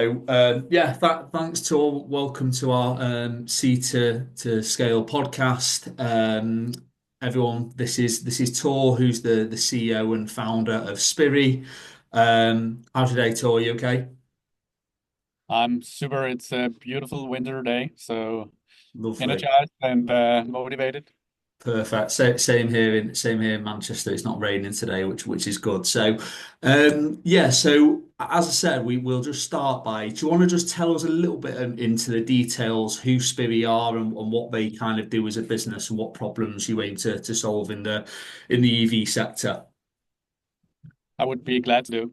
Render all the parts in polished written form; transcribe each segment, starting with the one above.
Yeah, thanks to all. Welcome to our C to Scale podcast. Everyone, this is Tor, who's the CEO and founder of Spirii. How's your day, Tor? You okay? I'm super. It's a beautiful winter day, so Lovely. energized and motivated. Perfect. Same here in Manchester. It's not raining today, which is good. So, yeah. So as I said, we will just start by. Do you want to just tell us a little bit into the details who Spirii are and what they kind of do as a business and what problems you aim to solve in the EV sector? I would be glad to do.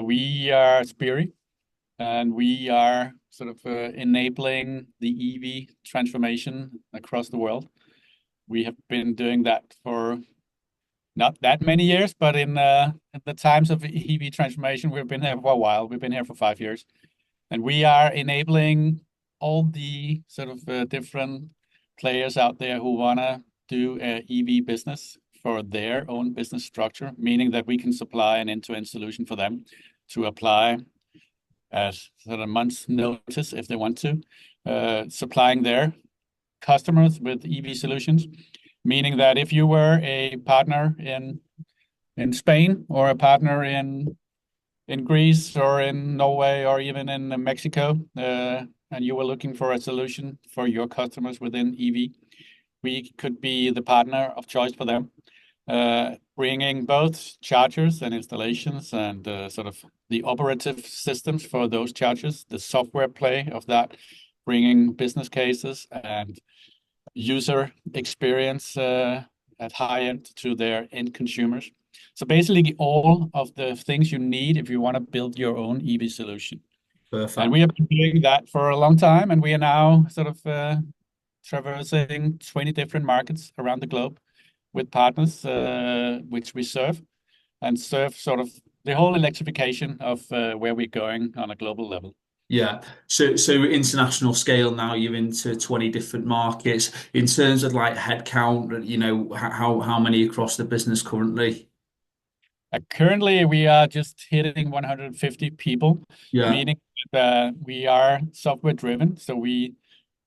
We are Spirii, and we are sort of enabling the EV transformation across the world. We have been doing that for not that many years, but in the times of EV transformation, we've been here for a while. We've been here for 5 years, and we are enabling all the sort of different players out there who want to do a EV business for their own business structure, meaning that we can supply an end-to-end solution for them to apply as sort of month's notice if they want to, supplying their customers with EV solutions, meaning that if you were a partner in Spain or a partner in Greece or in Norway or even in Mexico, and you were looking for a solution for your customers within EV, we could be the partner of choice for them, bringing both chargers and installations and sort of the operative systems for those chargers, the software play of that, bringing business cases and user experience at high end to their end consumers. So basically, all of the things you need if you want to build your own EV solution. And Perfect. we have been doing that for a long time, and we are now sort of traversing 20 different markets around the globe with partners which we serve and serve sort of the whole electrification of where we're going on a global level. Yeah. So international scale now, you're into 20 different markets. In terms of like headcount, how many across the business currently? Currently, we are just hitting 150 people, Yeah. meaning that we are software driven. So we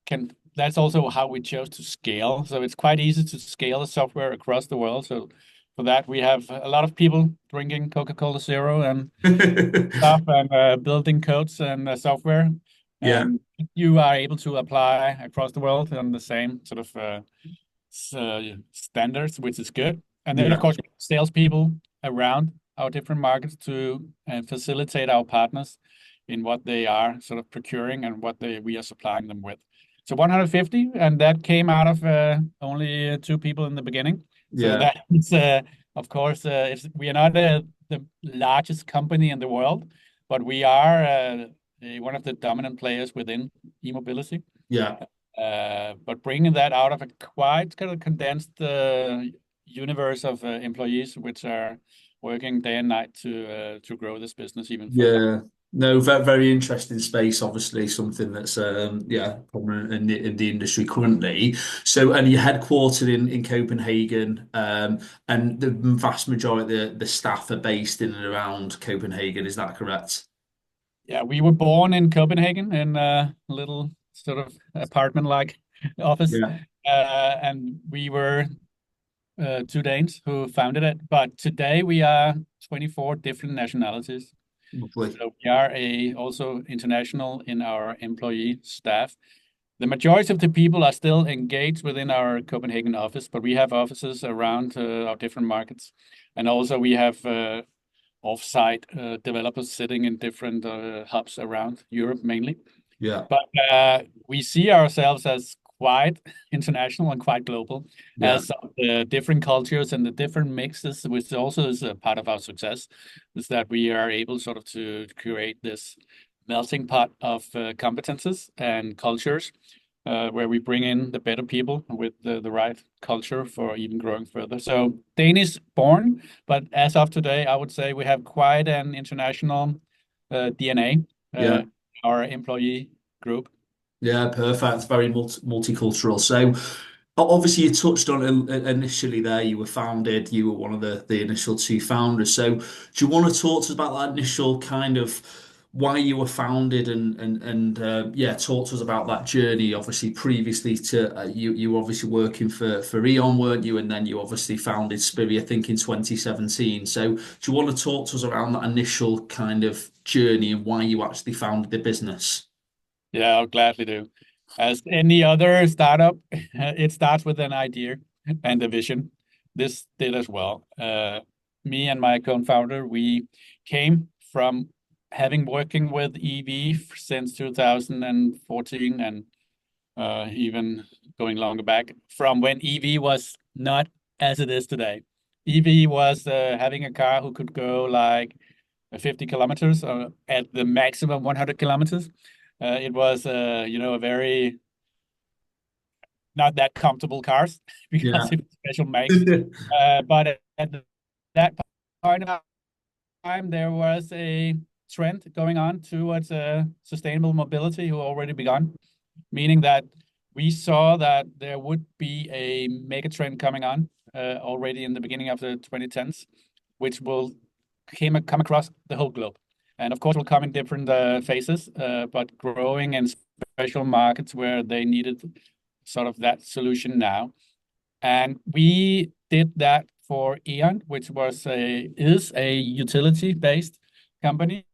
can, that's also how we chose to scale. So it's quite easy to scale the software across the world. So for that, we have a lot of people drinking Coca-Cola Zero and stuff and building codes and software. Yeah. And you are able to apply across the world on the same sort of standards, which is good. And then, of Yeah. course, we have salespeople around our different markets to facilitate our partners in what they are sort of procuring and what we are supplying them with. So 150, and that came out of only two people in the beginning. So Yeah. that's, of course, we are not the largest company in the world, but we are one of the dominant players within e-mobility. Yeah. But bringing that out of a quite kind of condensed universe of employees, which are working day and night to grow this business even further. Yeah. No, very interesting space, obviously, something that's yeah, prominent in the industry currently. So, and you're headquartered in Copenhagen, and the vast majority of the staff are based in and around Copenhagen, is that correct? Yeah, we were born in Copenhagen in a little sort of apartment-like office, Yeah. and we were two Danes who founded it. But today we are 24 different nationalities. Lovely. So we are also international in our employee staff. The majority of the people are still engaged within our Copenhagen office, but we have offices around our different markets. And also we have off-site developers sitting in different hubs around Europe mainly. Yeah. But we see ourselves as quite international and quite global, Yeah. as the different cultures and the different mixes, which also is a part of our success, is that we are able sort of to create this melting pot of competences and cultures, where we bring in the better people with the right culture for even growing further. So Danish born, but as of today, I would say we have quite an international DNA, Yeah. our employee group. Yeah, perfect. Very multicultural. So, obviously, you touched on it initially there. You were founded. You were one of the initial two founders. So, do you want to talk to us about that initial kind of why you were founded and yeah, talk to us about that journey. Obviously, previously to you were obviously working for Eon, weren't you? And then you obviously founded Spirii, I think, in 2017. So, do you want to talk to us around that initial kind of journey and why you actually founded the business? Yeah, I'll gladly do. As any other startup, it starts with an idea and a vision. This did as well. Me and my co-founder, we came from having working with EV since 2014 and even going longer back from when EV was not as it is today. EV was having a car who could go like 50 kilometers or at the maximum 100 kilometers. It was, a very not that comfortable cars because Yeah. it was special makes. But at that point of time, there was a trend going on towards sustainable mobility who already begun, meaning that we saw that there would be a mega trend coming on already in the beginning of the 2010s, which will come across the whole globe. And of course, will come in different phases, but growing in special markets where they needed sort of that solution now. And we did that for Eon, which is a utility-based company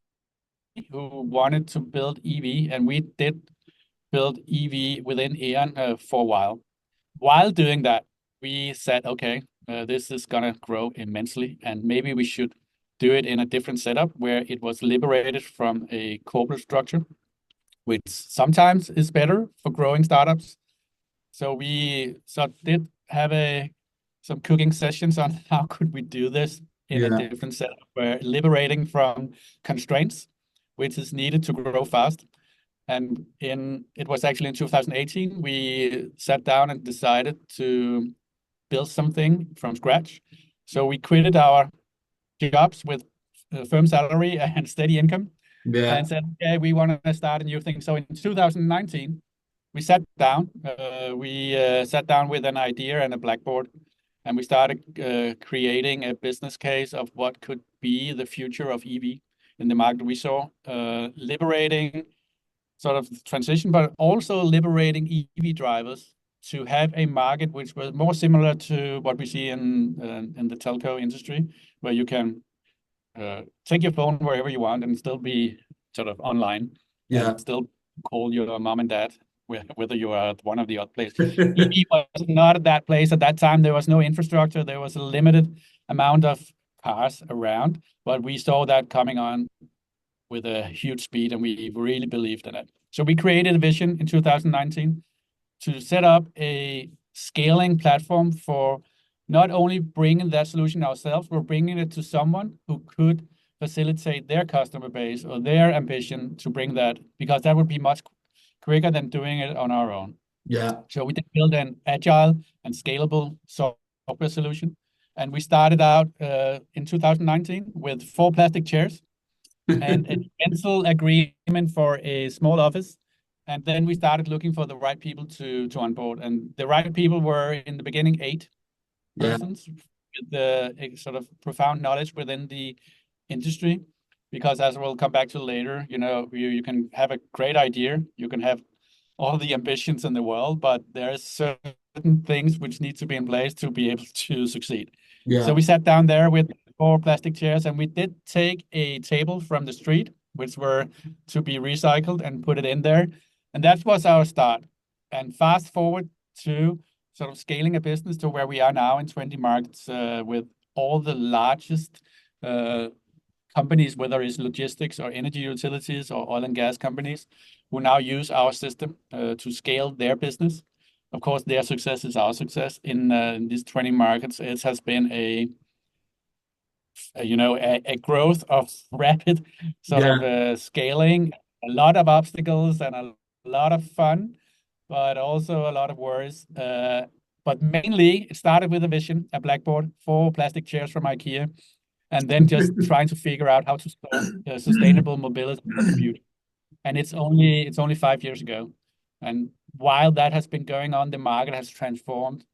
who wanted to build EV, and we did build EV within Eon for a while. While doing that, we said, okay, this is gonna grow immensely, and maybe we should do it in a different setup where it was liberated from a corporate structure, which sometimes is better for growing startups. So we did have some cooking sessions on how could we do this in a Yeah. different setup where liberating from constraints, which is needed to grow fast. And it was actually in 2018, we sat down and decided to build something from scratch. So we quitted our jobs with a firm salary and steady income Yeah. and said, okay, we want to start a new thing. So in 2019, we sat down. We sat down with an idea and a blackboard, and we started creating a business case of what could be the future of EV in the market. We saw liberating sort of transition, but also liberating EV drivers to have a market which was more similar to what we see in the telco industry, where you can take your phone wherever you want and still be sort of online and Yeah. still call your mom and dad, whether you are at one of the other place. EV was not at that place at that time. There was no infrastructure. There was a limited amount of cars around, but we saw that coming on with a huge speed, and we really believed in it. So we created a vision in 2019 to set up a scaling platform for not only bringing that solution ourselves, we're bringing it to someone who could facilitate their customer base or their ambition to bring that, because that would be much quicker than doing it on our own. Yeah. So we did build an agile and scalable software solution. And we started out in 2019 with 4 plastic chairs and a rental agreement for a small office. And then we started looking for the right people to onboard. And the right people were in the beginning 8 persons with the sort of profound knowledge within the industry. Because as we'll come back to later, you can have a great idea, you can have all the ambitions in the world, but there's certain things which need to be in place to be able to succeed. So Yeah. we sat down there with 4 plastic chairs, and we did take a table from the street, which were to be recycled, and put it in there. And that was our start. And fast forward to sort of scaling a business to where we are now in 20 markets with all the largest companies, whether it's logistics or energy utilities or oil and gas companies, who now use our system to scale their business. Of course, their success is our success in these 20 markets. It has been a growth of rapid sort of Yeah. scaling, a lot of obstacles and a lot of fun, but also a lot of worries. But mainly, it started with a vision, a blackboard, 4 plastic chairs from IKEA, and then just trying to figure out how to solve sustainable mobility for the future. And it's only 5 years ago. And while that has been going on, the market has transformed,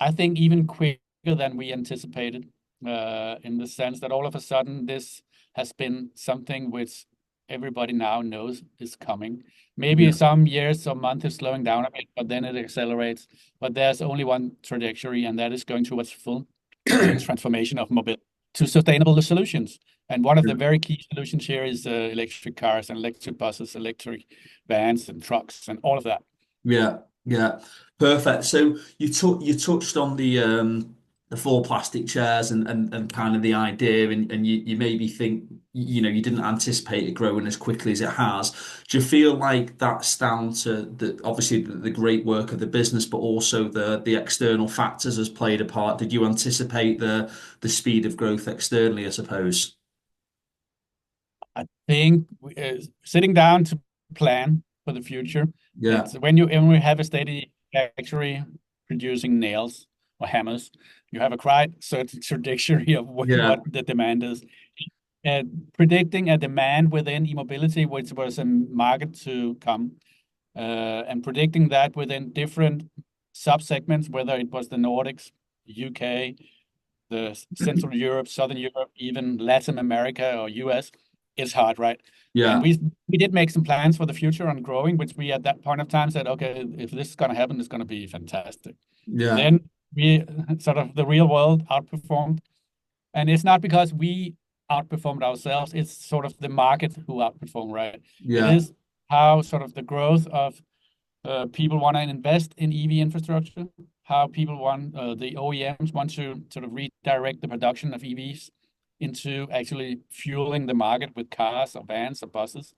I think, even quicker than we anticipated, in the sense that all of a sudden this has been something which everybody now knows is coming. Maybe some years, some months is slowing down a bit, but then it accelerates. But there's only one trajectory, and that is going towards full transformation of mobility to sustainable solutions. And one of the very key solutions here is electric cars and electric buses, electric vans and trucks and all of that. Yeah, yeah, perfect. So you touched on the four plastic chairs and kind of the idea, and you maybe think you didn't anticipate it growing as quickly as it has. Do you feel like that's down to obviously the great work of the business, but also the external factors has played a part? Did you anticipate the speed of growth externally, I suppose? I think sitting down to plan for the future, Yeah, it's when we have a steady factory producing nails or hammers, you have a quite certain trajectory of what yeah, the demand is. Predicting a demand within e-mobility, which was a market to come, and predicting that within different sub-segments, whether it was the Nordics, UK, the Central Europe, Southern Europe, even Latin America or US, is hard, right? And yeah, we did make some plans for the future on growing, which we at that point of time said, okay, if this is going to happen, it's going to be fantastic. yeah, Then we sort of the real world outperformed, and it's not because we outperformed ourselves; it's sort of the market who outperformed, right? It yeah, is how sort of the growth of people want to invest in EV infrastructure, how people want the OEMs want to sort of redirect the production of EVs into actually fueling the market with cars or vans or buses.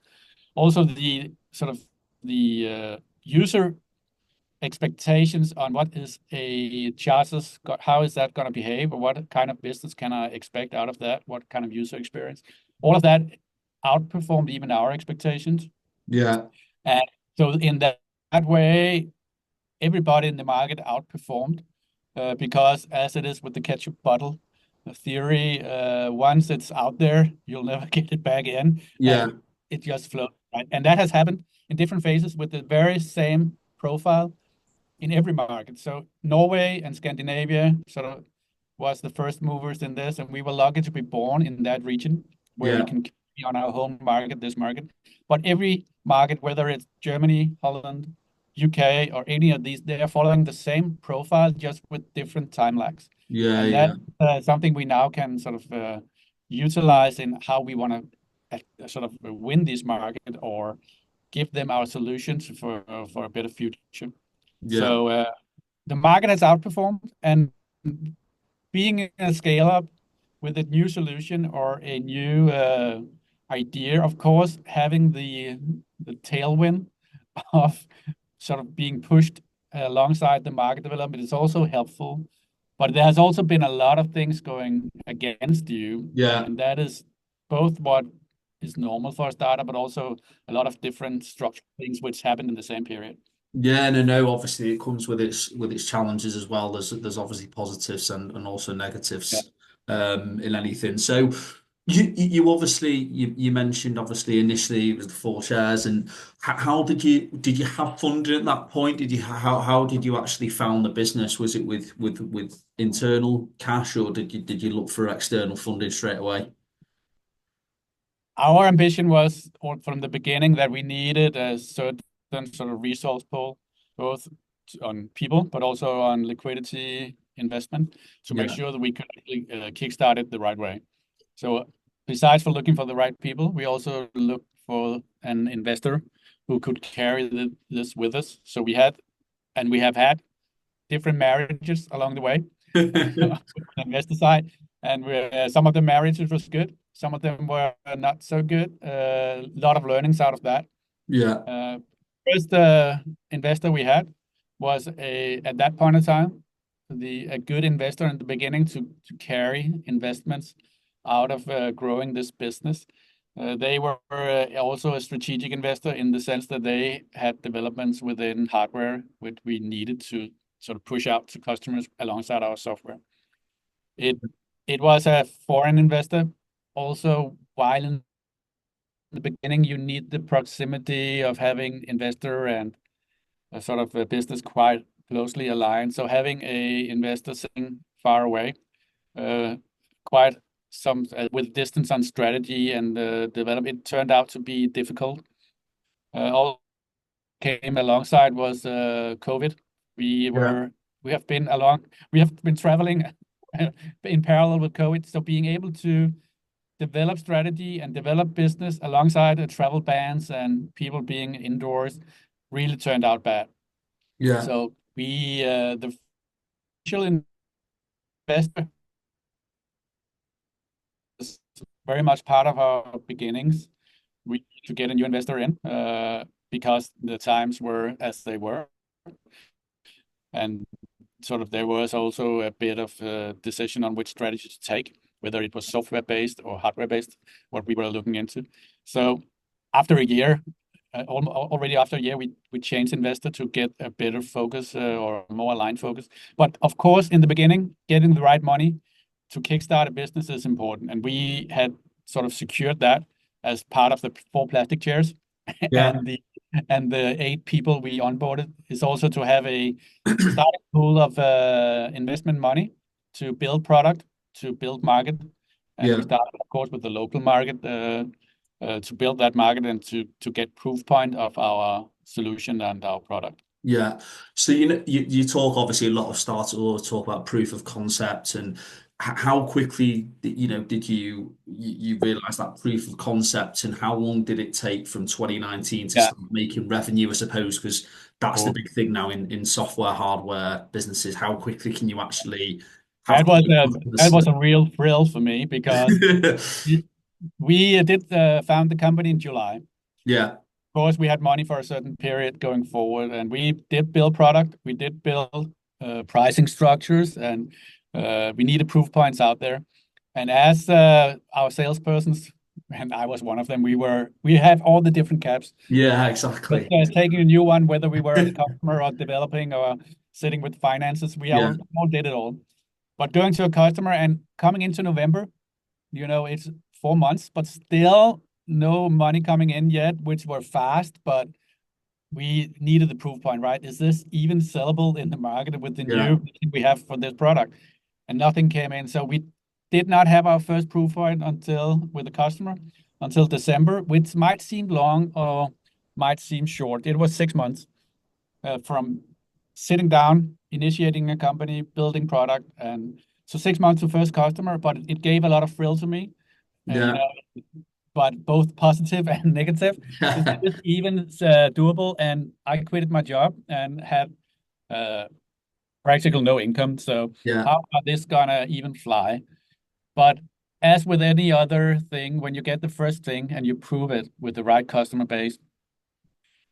Also, the sort of the user expectations on what is a charger's how is that going to behave, or what kind of business can I expect out of that? What kind of user experience? All of that outperformed even our expectations. yeah, And so in that way, everybody in the market outperformed because as it is with the ketchup bottle theory, once it's out there, you'll never get it back in, yeah, and it just flows, right? And that has happened in different phases with the very same profile in every market. So Norway and Scandinavia sort of was the first movers in this, and we were lucky to be born in that region where we yeah, can be on our home market, this market. But every market, whether it's Germany, Holland, UK, or any of these, they are following the same profile, just with different time lags. yeah, And yeah, that's something we now can sort of utilize in how we want to sort of win this market or give them our solutions for a better future. yeah, So the market has outperformed, and being in a scale up with a new solution or a new idea, of course, having the tailwind of sort of being pushed alongside the market development is also helpful. But there has also been a lot of things going against you, yeah. and that is both what is normal for a startup, but also a lot of different structural things which happened in the same period. Yeah, no, no. Obviously, it comes with its challenges as well. There's obviously positives and also Yeah. negatives in anything. So you obviously you mentioned obviously initially it was the four shares, and how did you have funding at that point? Did you how did you actually found the business? Was it with internal cash, or did you look for external funding straight away? Our ambition was from the beginning that we needed a certain sort of resource pool, both on people, but also on liquidity investment to make Yeah, sure that we could kickstart it the right way. So besides for looking for the right people, we also looked for an investor who could carry this with us. So we have had different marriages along the way on the investor side, and some of the marriages was good, some of them were not so good. A lot of learnings out of that. yeah, Uh, First investor we had was at that point in time a good investor in the beginning to carry investments out of growing this business. They were also a strategic investor in the sense that they had developments within hardware which we needed to sort of push out to customers alongside our software. It it was a foreign investor also, while in the beginning you need the proximity of having investor and a sort of a business quite closely aligned. So having a investor sitting far away, uh, quite some with distance on strategy and development, it turned out to be difficult. All came alongside was COVID. We Yeah. were we have been traveling in parallel with COVID. So being able to develop strategy and develop business alongside the travel bans and people being indoors really turned out bad. Yeah. So the initial investor is very much part of our beginnings. We need to get a new investor in because the times were as they were. And sort of there was also a bit of a decision on which strategy to take, whether it was software-based or hardware-based, what we were looking into. So after a year, already after a year, we changed investor to get a better focus or more aligned focus. But of course, in the beginning, getting the right money to kickstart a business is important. And we had sort of secured that as part of the 4 plastic chairs Yeah. and the 8 people we onboarded is also to have a starting pool of investment money to build product, to build market. And we Yeah. started, of course, with the local market to build that market and to get proof point of our solution and our product. Yeah. So you know you talk obviously a lot of startups will talk about proof of concept and how quickly did you realize that proof of concept and how long did it take from 2019 to Yeah. start making revenue, I suppose, because that's the Cool. big thing now in software hardware businesses. How quickly can you actually have That was a that customers? was a real thrill for me because we did found the company in July. Yeah. Course, we had money for a certain period going forward, and we did build product. We did build pricing structures, and we needed proof points out there. And as our salespersons, and I was one of them, we have all the different caps. Yeah, Just exactly. taking a new one, whether we were a customer or developing or sitting with finances, we Yeah. all did it all. But going to a customer and coming into November, it's 4 months, but still no money coming in yet, which were fast, but we needed the proof point, right? Is this even sellable in the market with the Yeah. new we have for this product? And nothing came in. So we did not have our first proof point with the customer until December, which might seem long or might seem short. It was 6 months from sitting down, initiating a company, building product, and so 6 months to first customer, but it gave a lot of thrill to me. Yeah. But both positive and negative. Is this even doable? And I quitted my job and had uh, practically no income. So Yeah. how are this gonna even fly? But as with any other thing, when you get the first thing and you prove it with the right customer base,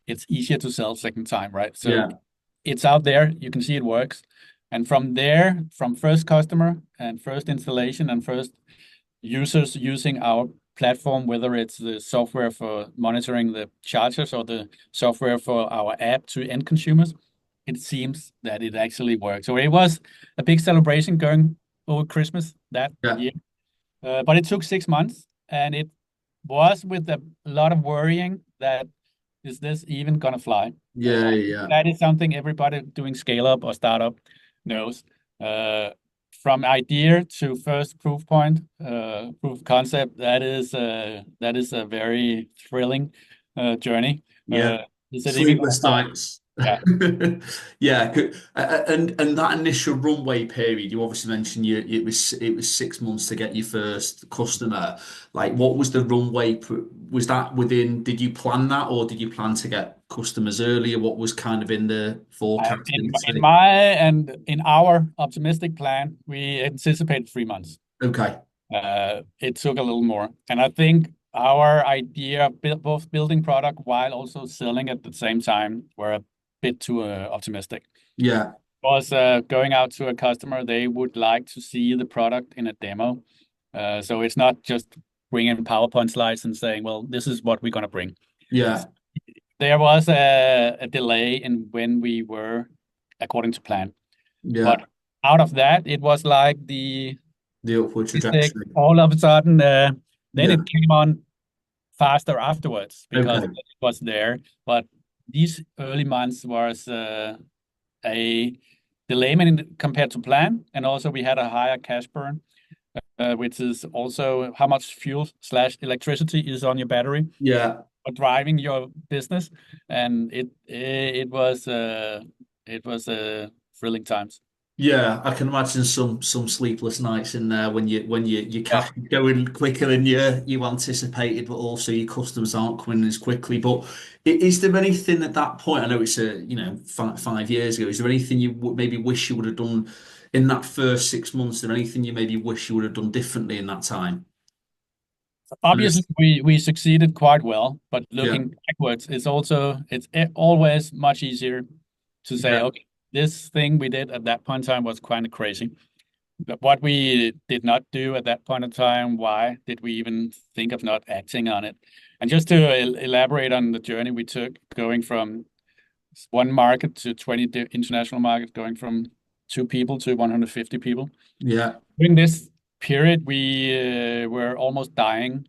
it's easier to sell second time, right? So Yeah. it's out there, you can see it works. And from there, from first customer and first installation and first users using our platform, whether it's the software for monitoring the chargers or the software for our app to end consumers, it seems that it actually works. So it was a big celebration going over Christmas that Yeah. year. But it took 6 months, and it was with a lot of worrying that is this even gonna fly? Yeah. Yeah. That is something everybody doing scale up or startup knows. Uh, from idea to first proof point, proof of concept, that is a very thrilling journey. Yeah. Is it even gonna Sleepless fly? nights. Yeah. Yeah, and that initial runway period, you obviously mentioned it was 6 months to get your first customer. Like, what was the runway? Was that within? Did you plan that, or did you plan to get customers earlier? What was kind of in the In forecasting? my and in our optimistic plan, we anticipated 3 months. Okay. It took a little more, and I think our idea of both building product while also selling at the same time were a bit too optimistic. Yeah. Because going out to a customer, they would like to see the product in a demo. So it's not just bringing PowerPoint slides and saying, well, this is what we're going to bring. Yeah. There was a delay in when we were according to plan. Yeah. But out of that, it was like the The upward stick trajectory. all of a sudden. Then Yeah. it came on faster afterwards because Okay. it was there. But these early months was a delayment compared to plan, and also we had a higher cash burn. which is also how much fuel/electricity is on your battery Yeah. for driving your business, and it was thrilling times. Yeah, I can imagine some sleepless nights in there when your Yeah. cash is going quicker than you anticipated, but also your customers aren't coming as quickly. But is there anything at that point? I know it's 5 years ago. Is there anything you maybe wish you would have done in that first 6 months? Is there anything you maybe wish you would have done differently in that time? Obviously, we succeeded quite well, but Yeah, looking backwards, it's always much easier to say, yeah, okay, this thing we did at that point in time was kind of crazy. But what we did not do at that point in time, why did we even think of not acting on it? And just to elaborate on the journey we took, going from one market to 20 international markets, going from 2 people to 150 people. yeah, During this period, we were almost dying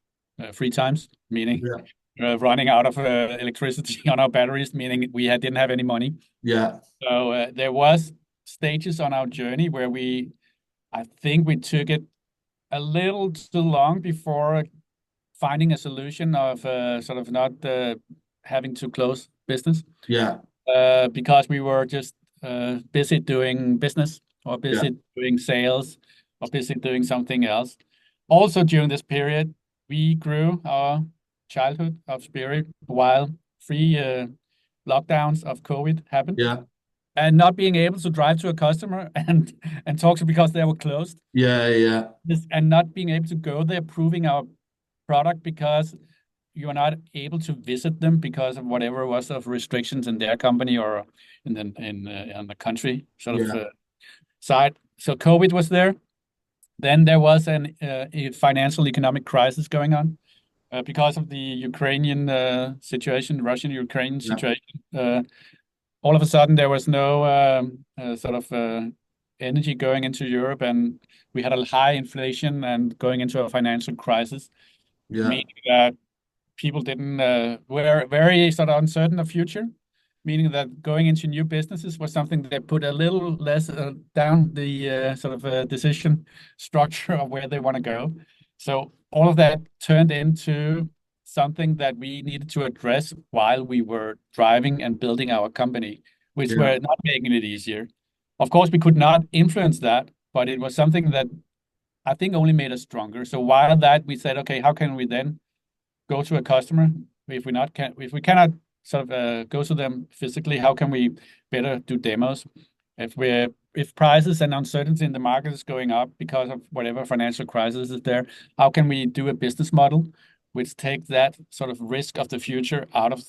3 times, meaning yeah, running out of electricity on our batteries, meaning we didn't have any money. yeah, So there was stages on our journey where I think we took it a little too long before finding a solution of sort of not having to close business yeah, because we were just busy doing business or yeah, busy doing sales or busy doing something else. Also, during this period, we grew our childhood of Spirit while 3 lockdowns of COVID happened. yeah, And not being able to drive to a customer and talk to because they were closed, yeah, yeah, and not being able to go there proving our product because you are not able to visit them because of whatever was of restrictions in their company or in the country sort of yeah, side. So COVID was there. Then there was a financial economic crisis going on because of the Ukrainian situation, Russian-Ukrainian yeah, situation. All of a sudden, there was no sort of energy going into Europe, and we had a high inflation and going into a financial crisis, yeah, meaning that people didn't were very sort of uncertain of future, meaning that going into new businesses was something that put a little less down the sort of decision structure of where they want to go. So all of that turned into something that we needed to address while we were driving and building our company, which yeah, were not making it easier. Of course, we could not influence that, but it was something that I think only made us stronger. So while that, we said, okay, how can we then go to a customer if we cannot sort of go to them physically, how can we better do demos? If prices and uncertainty in the market is going up because of whatever financial crisis is there, how can we do a business model which takes that sort of risk of the future out of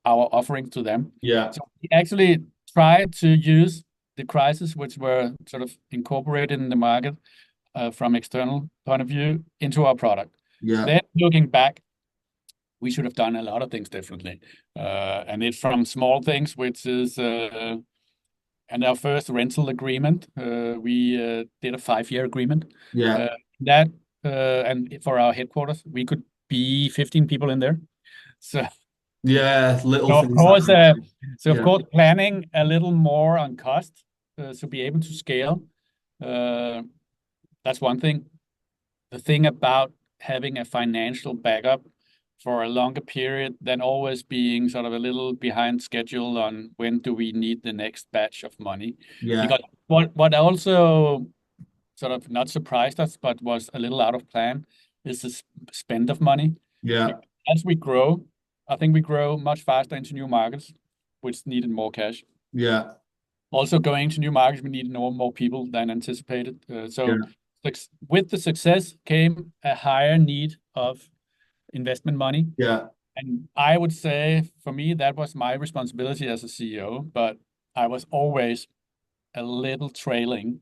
our offering to them? yeah, So we actually tried to use the crisis which were sort of incorporated in the market from external point of view into our product. yeah, Then looking back, we should have done a lot of things differently. And it's from small things, which is, and our first rental agreement, we did a 5-year agreement. yeah, Uh, that and for our headquarters, we could be 15 people in there. So, yeah, little so of things like course, that. Yeah, planning a little more on cost to be able to scale. Uh, that's one thing. The thing about having a financial backup for a longer period than always being sort of a little behind schedule on when do we need the next batch of money. yeah, Because what also sort of not surprised us, but was a little out of plan, is the spend of money. yeah, Because as we grow, I think we grow much faster into new markets, which needed more cash. yeah, Also, going to new markets, we needed more people than anticipated. yeah, With the success came a higher need of investment money. yeah, And I would say for me, that was my responsibility as a CEO, but I was always a little trailing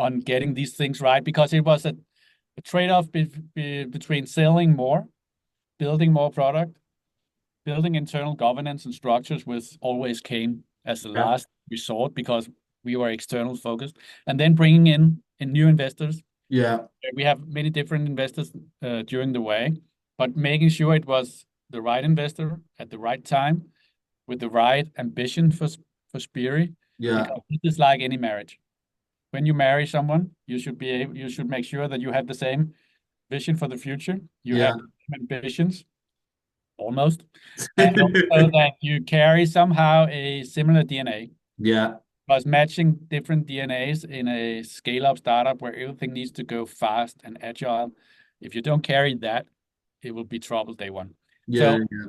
on getting these things right because it was a trade-off between selling more, building more product, building internal governance and structures, which always came as the yeah, last resort because we were external focused, and then bringing in new investors. yeah, We have many different investors during the way, but making sure it was the right investor at the right time with the right ambition for Spirii, yeah, because this is like any marriage. when you marry someone, you should make sure that you have the same vision for the future. You Yeah. have ambitions, almost, and also that you carry somehow a similar DNA. Yeah. Because matching different DNAs in a scale-up startup where everything needs to go fast and agile, if you don't carry that, it will be trouble day one. Yeah. So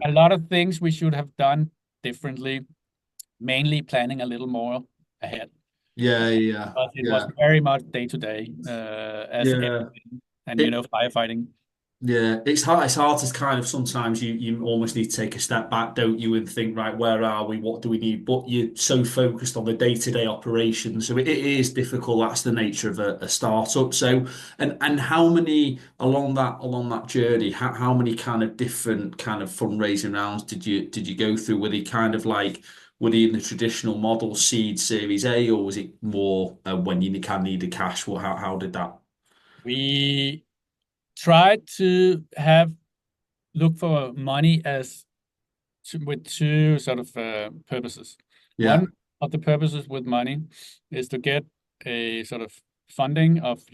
a lot of things we should have done differently, mainly planning a little more ahead. Yeah. Yeah. But it was Yeah. very much day to day, as Yeah. anything, and It, firefighting. Yeah, it's hard. It's hard to kind of sometimes you almost need to take a step back, don't you, and think, right, where are we? What do we need? But you're so focused on the day-to-day operations, so it is difficult. That's the nature of a startup. So, and how many along that journey? How many kind of different kind of fundraising rounds did you go through? Were they kind of like were they in the traditional model, seed, Series A, or was it more when you kind of needed cash? Well, how did that? We tried to look for money with two sort of purposes. Yeah, One of the purposes with money is to get a sort of funding of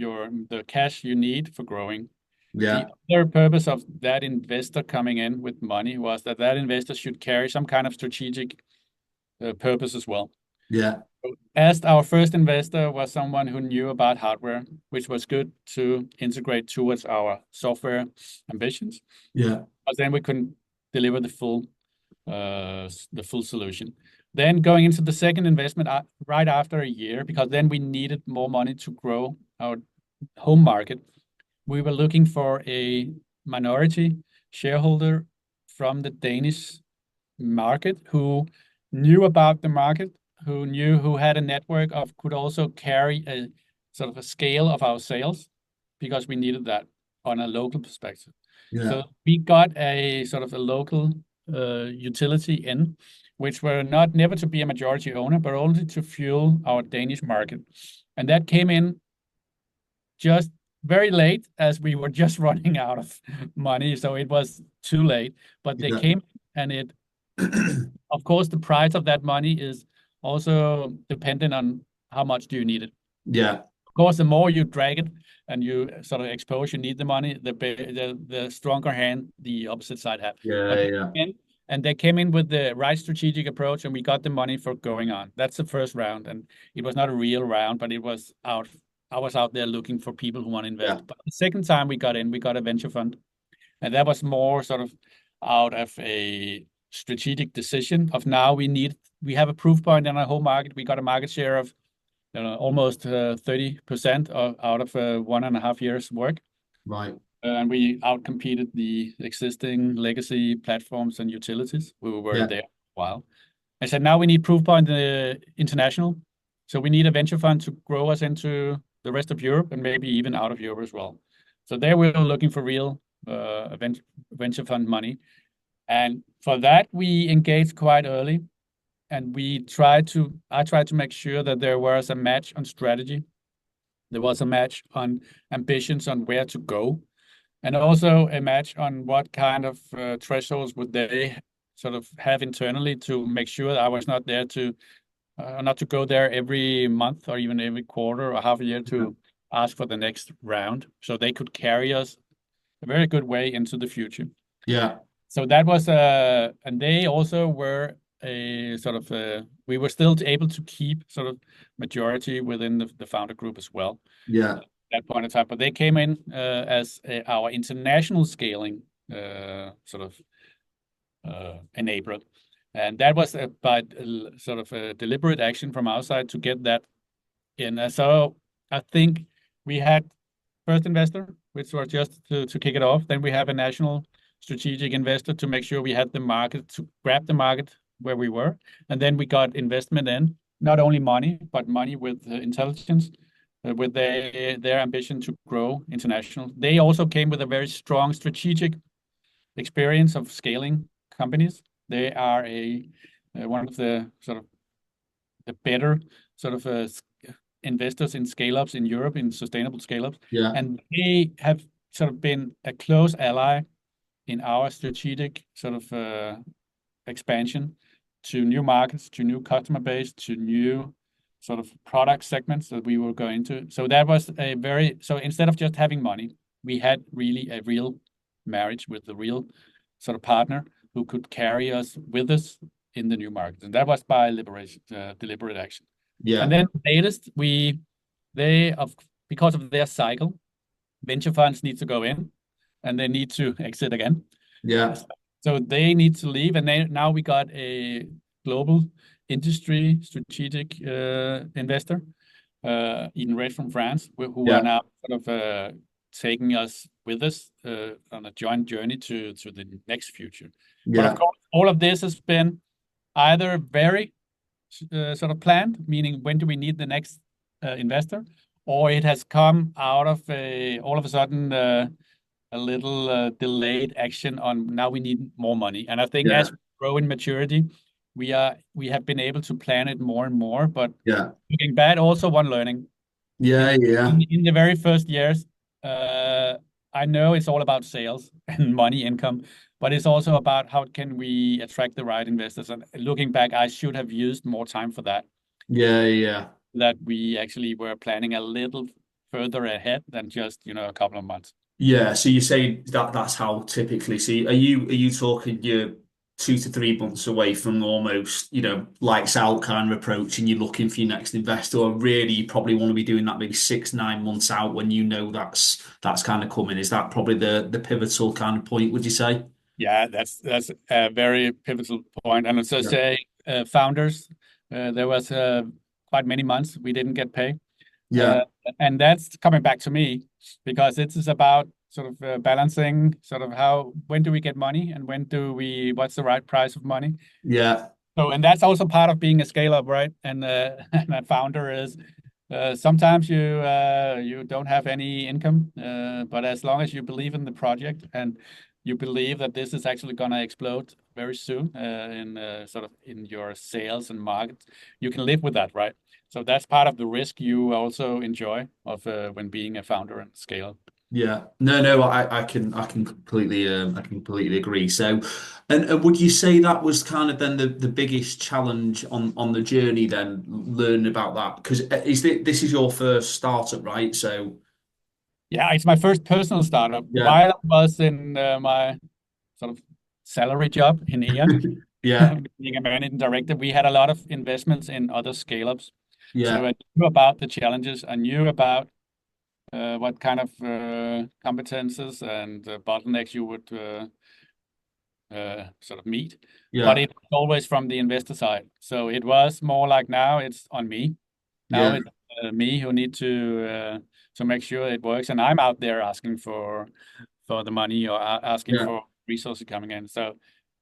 the cash you need for growing. The yeah, other purpose of that investor coming in with money was that investor should carry some kind of strategic purpose as well. yeah, As our first investor was someone who knew about hardware, which was good to integrate towards our software ambitions, yeah. but then we couldn't deliver the full solution. Then going into the second investment right after a year, because then we needed more money to grow our home market. We were looking for a minority shareholder from the Danish market who knew about the market, who had a network of could also carry a sort of a scale of our sales because we needed that on a local perspective. Yeah. So we got a sort of a local utility in, which were not never to be a majority owner, but only to fuel our Danish market. And that came in just very late as we were just running out of money. So it was too late, but they Yeah. came and of course, the price of that money is also dependent on how much do you need it. Yeah. Of course, the more you drag it and you sort of expose, you need the money, the stronger hand the opposite side have. Yeah. But Yeah. they came in with the right strategic approach, and we got the money for going on. That's the first round, and it was not a real round, but it was out. I was out there looking for people who want to Yeah. invest. But the second time we got in, we got a venture fund, and that was more sort of out of a strategic decision of now we have a proof point in our whole market. We got a market share of almost 30% out of 1.5 years work. Right. And we outcompeted the existing legacy platforms and utilities. We were Yeah. there a while. I said, now we need proof point international. So we need a venture fund to grow us into the rest of Europe and maybe even out of Europe as well. So there we were looking for real venture fund money. And for that, we engaged quite early. And I tried to make sure that there was a match on strategy. There was a match on ambitions on where to go, and also a match on what kind of thresholds would they sort of have internally to make sure that I was not there to not to go there every month or even every quarter or half a year to ask for the next round, so they could carry us a very good way into the future. Yeah. So that was and they also were a sort of we were still able to keep sort of majority within the founder group as well Yeah. at that point in time. But they came in as our international scaling sort of enabler. And that was by sort of a deliberate action from our side to get that in. So I think we had first investor, which was just to kick it off. Then we have a national strategic investor to make sure we had the market to grab the market where we were. And then we got investment in, not only money, but money with intelligence, with their ambition to grow international. They also came with a very strong strategic experience of scaling companies. They are one of the sort of the better sort of investors in scale-ups in Europe, in sustainable scale-ups. Yeah. And they have sort of been a close ally in our strategic sort of expansion to new markets, to new customer base, to new sort of product segments that we were going to. So that was so instead of just having money, we had really a real marriage with the real sort of partner who could carry us with us in the new market. And that was by deliberate action. And Yeah. then latest, because of their cycle, venture funds need to go in and they need to exit again. Yeah. So they need to leave. And now we got a global industry strategic investor, EdenRed from France, who are Yeah. now sort of taking us with us on a joint journey to the next future. But of Yeah. course, all of this has been either very sort of planned, meaning when do we need the next investor, or it has come out of all of a sudden a little delayed action on now we need more money. And I think Yeah. as we grow in maturity, we have been able to plan it more and more. But Yeah. looking back, also one learning Yeah. in Yeah. in the very first years, uh, I know it's all about sales and money income, but it's also about how can we attract the right investors. And looking back, I should have used more time for that. Yeah. Yeah. That we actually were planning a little further ahead than just a couple of months. Yeah, so you say that that's how typically. See, are you talking you're 2 to 3 months away from almost, lights out kind of approach, and you're looking for your next investor, or really you probably want to be doing that maybe 6, 9 months out when you know that's kind of coming. Is that probably the pivotal kind of point, would you say? Yeah, that's a very pivotal point. And so Yeah. say founders, there was quite many months we didn't get paid. Uh, Yeah. and that's coming back to me because it is about sort of balancing sort of when do we get money and what's the right price of money. Yeah. So, and that's also part of being a scale up, right? And, and a founder is sometimes you don't have any income, but as long as you believe in the project and you believe that this is actually going to explode very soon in sort of in your sales and market, you can live with that, right? So that's part of the risk you also enjoy of when being a founder and scale. Yeah, no, I can completely agree. So, and would you say that was kind of then the biggest challenge on the journey then learning about that? Because this is your first startup, right? So, Yeah, it's my first personal startup. yeah, While I was in my sort of salary job in Eon, yeah, being a managing director, we had a lot of investments in other scale-ups. So yeah, I knew about the challenges. I knew about what kind of competences and bottlenecks you would sort of meet. But yeah, it was always from the investor side. So it was more like now it's on me. Now yeah, it's me who need to make sure it works, and I'm out there asking for the money or asking yeah, for resources coming in. So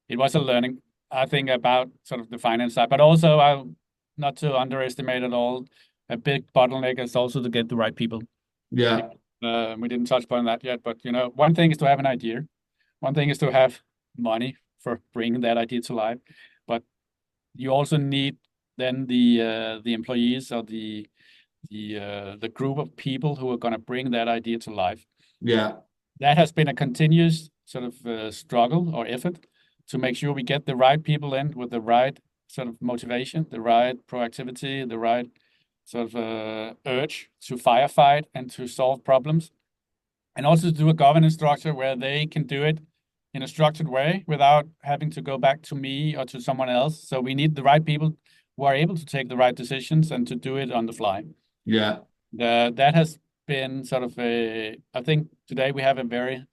it was a learning, I think, about sort of the finance side, but also not to underestimate at all. A big bottleneck is also to get the right people. yeah, We didn't touch upon that yet, but one thing is to have an idea. One thing is to have money for bringing that idea to life, but you also need then the employees or the group of people who are going to bring that idea to life. yeah, That has been a continuous sort of struggle or effort to make sure we get the right people in with the right sort of motivation, the right proactivity, the right sort of urge to firefight and to solve problems, and also to do a governance structure where they can do it in a structured way without having to go back to me or to someone else. So we need the right people who are able to take the right decisions and to do it on the fly. yeah, That has been sort of I think today we have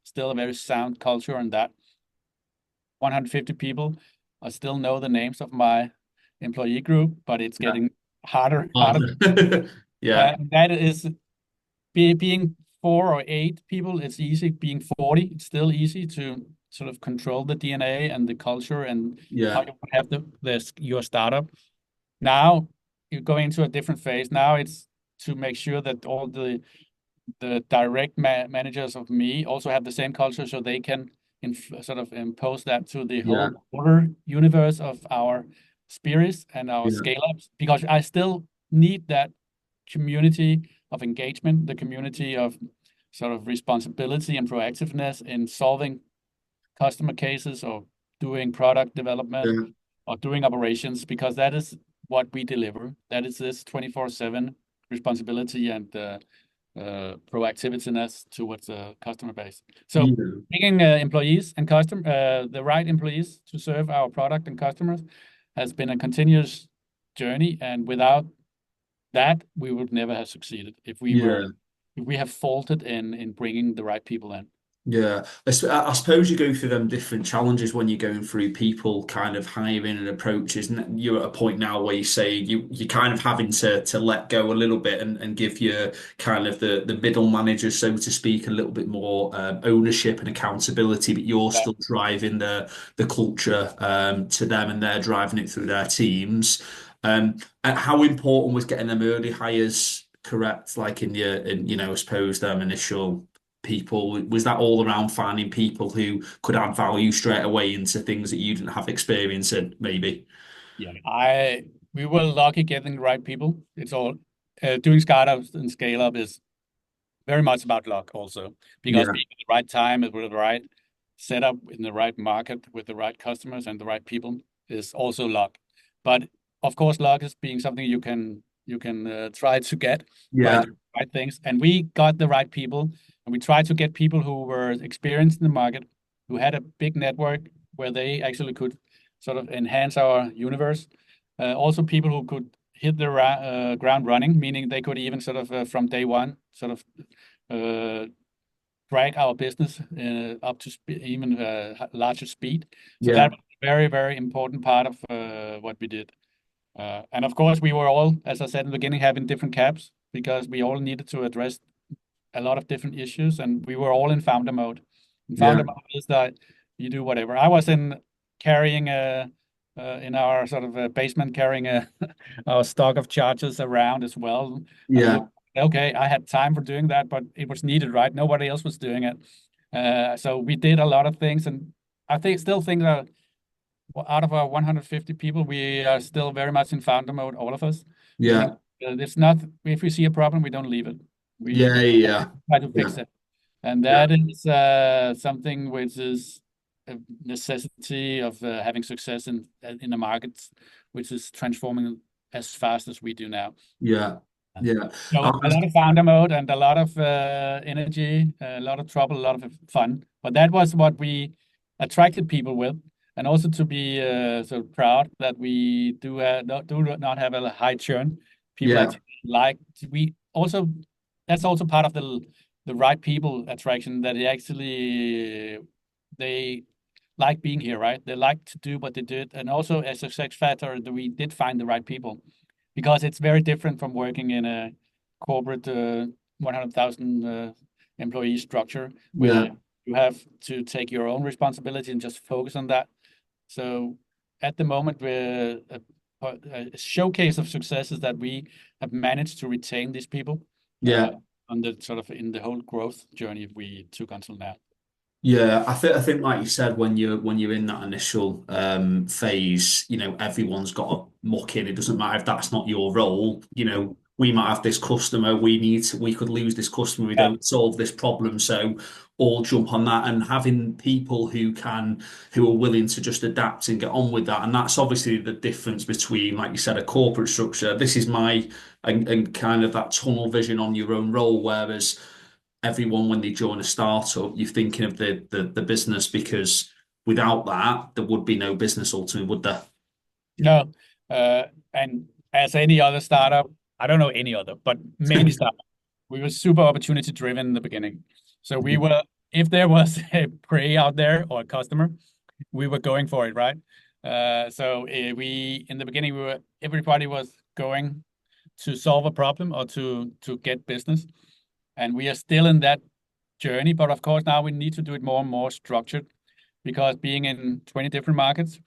still a very sound culture on that. 150 people. I still know the names of my employee group, but it's yeah. getting harder. Hard. Yeah, That is being 4 or 8 people, it's easy. Being 40, it's still easy to sort of control the DNA and the culture and how yeah, you have your startup. Now you're going into a different phase. Now it's to make sure that all the direct managers of me also have the same culture, so they can sort of impose that to the yeah, whole broader universe of our Spirii and our yeah, scale ups, because I still need that community of engagement, the community of sort of responsibility and proactiveness in solving customer cases or doing product development yeah, or doing operations, because that is what we deliver. That is this 24/7 responsibility and proactiveness towards the customer base. So Yeah. bringing employees and the right employees to serve our product and customers has been a continuous journey, and without that, we would never have succeeded Yeah. if we have faulted in bringing the right people in. Yeah, I suppose you go through them different challenges when you're going through people kind of hiring and approaches, and you're at a point now where you say you're kind of having to let go a little bit and give your kind of the middle managers, so to speak, a little bit more ownership and accountability, but you're Yeah. still driving the culture to them, and they're driving it through their teams. And how important was getting them early hires correct, like in I suppose them initial people? Was that all around finding people who could add value straight away into things that you didn't have experience in, maybe? Yeah, we were lucky getting the right people. It's all doing startups and scale up is very much about luck also, because Yeah, being at the right time with the right setup in the right market with the right customers and the right people is also luck. But of course, luck is being something you can try to get by yeah, doing the right things. And we got the right people, and we tried to get people who were experienced in the market, who had a big network where they actually could sort of enhance our universe. Also, people who could hit the ground running, meaning they could even sort of from day one sort of uh, drag our business up to even larger speed. So yeah, that was a very, very important part of what we did. And of course, we were all, as I said in the beginning, having different caps because we all needed to address a lot of different issues, and we were all in founder mode. And yeah, founder mode is that you do whatever. I was in carrying in our sort of basement, carrying our stock of chargers around as well. And yeah, look, okay, I had time for doing that, but it was needed, right? Nobody else was doing it. So we did a lot of things, and still think that out of our 150 people, we are still very much in founder mode, all of us. Meaning, yeah, it's not if we see a problem, we don't leave it. We yeah, yeah, try to yeah, fix it. And yeah, that is something which is a necessity of having success in the markets, which is transforming as fast as we do now. yeah, yeah. I So a was- lot of founder mode and a lot of energy, a lot of trouble, a lot of fun. But that was what we attracted people with, and also to be so proud that we do not have a high churn. People yeah, actually like we also that's also part of the right people attraction that they like being here, right? They like to do what they did, and also as a success factor that we did find the right people because it's very different from working in a corporate 100,000 employee structure yeah, where you have to take your own responsibility and just focus on that. So at the moment, a showcase of success is that we have managed to retain these people yeah. uh, on the sort of in the whole growth journey we took until now. Yeah, I think like you said, when you're in that initial phase, everyone's got to muck in. It doesn't matter if that's not your role. We might have this customer, we could lose this customer, we Yeah. don't solve this problem. So all jump on that, and having people who are willing to just adapt and get on with that. And that's obviously the difference between, like you said, a corporate structure. This is my and kind of that tunnel vision on your own role, whereas everyone when they join a startup, you're thinking of the business, because without that, there would be no business ultimately, would there? No, and as any other startup, I don't know any other, but many startups, we were super opportunity driven in the beginning. So we were, if there was a prey out there or a customer, we were going for it, right? We in the beginning everybody was going to solve a problem or to get business, and we are still in that journey. But of course, now we need to do it more and more structured because being in 20 different markets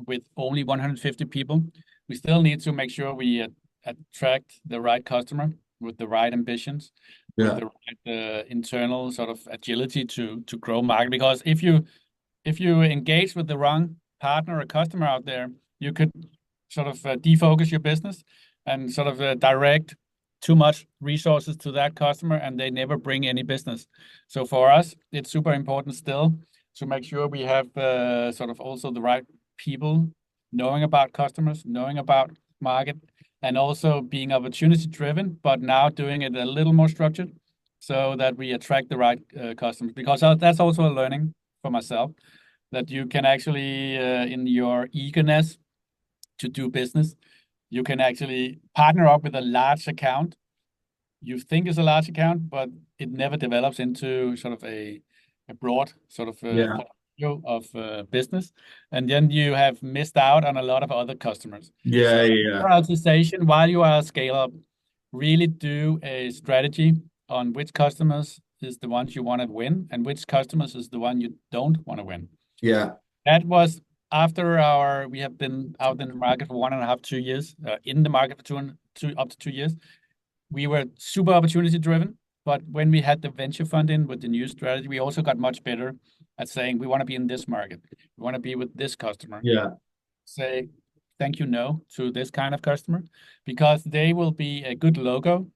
with only 150 people, we still need to make sure we attract the right customer with the right ambitions, with Yeah, the right internal sort of agility to grow market. Because if you engage with the wrong partner or customer out there, you could sort of defocus your business and sort of direct too much resources to that customer, and they never bring any business. So for us, it's super important still to make sure we have sort of also the right people knowing about customers, knowing about market, and also being opportunity driven, but now doing it a little more structured so that we attract the right customers. Because that's also a learning for myself, that you can actually, in your eagerness to do business, you can actually partner up with a large account. You think it's a large account, but it never develops into sort of a broad sort of Yeah. portfolio of business. And then you have missed out on a lot of other customers. Yeah. So Yeah. prioritization, while you are a scale up, really do a strategy on which customers is the ones you want to win and which customers is the one you don't want to win. Yeah. That was we have been out in the market for 1.5, 2 years, in the market for up to 2 years. We were super opportunity driven, but when we had the venture fund in with the new strategy, we also got much better at saying we want to be in this market. We want to be with this customer. Yeah. Say thank you, no, to this kind of customer, because they will be a good logo,